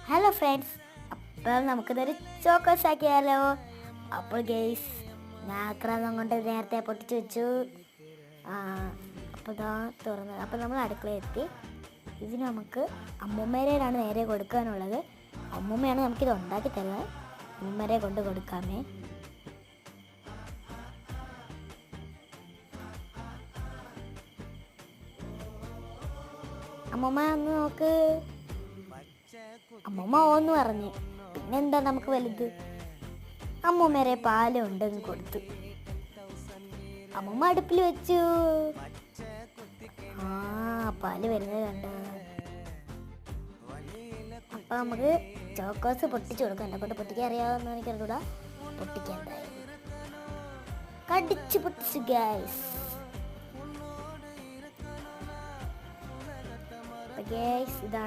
Hello friends, അപ്പോൾ നമുക്കിതൊരു Chocos ആക്കിയാലോ. അപ്പോൾ ഗെയ്സ്, ഞാൻ ആക്രാന്തം കൊണ്ട് നേരത്തെ പൊട്ടിച്ച് വെച്ചു. അപ്പോൾ ഇതാ തുറന്നത്. അപ്പോൾ നമ്മൾ അടുക്കളയെത്തി. ഇതിന് നമുക്ക് അമ്മൂമ്മേരയിലാണ് നേരെ കൊടുക്കാനുള്ളത്. അമ്മൂമ്മയാണ് നമുക്കിത് ഉണ്ടാക്കി തരുന്നത്. അമ്മൂമ്മേരെ കൊണ്ട് കൊടുക്കാമേ. അമ്മൂമ്മ ഒന്ന് നോക്ക്. അമ്മൂമ്മ ഓന്ന് പറഞ്ഞു. പിന്നെന്താ നമുക്ക് വലുത്. അമ്മൂമ്മേരെ പാല് ഉണ്ടെന്ന് കൊടുത്തു. അമ്മൂമ്മ അടുപ്പിൽ വെച്ചു. പാല് വരുന്നത് കണ്ട. അപ്പൊ നമുക്ക് ചോക്കോസ് പൊട്ടിച്ചു കൊടുക്കാം. എന്നെ കൊണ്ട് പൊട്ടിക്കാൻ അറിയാവുന്ന എനിക്കറിയൂടാ. പൊട്ടിക്കാൻ കടിച്ചു പൊട്ടിച്ചു ഗൈസ്. ഇതാണ്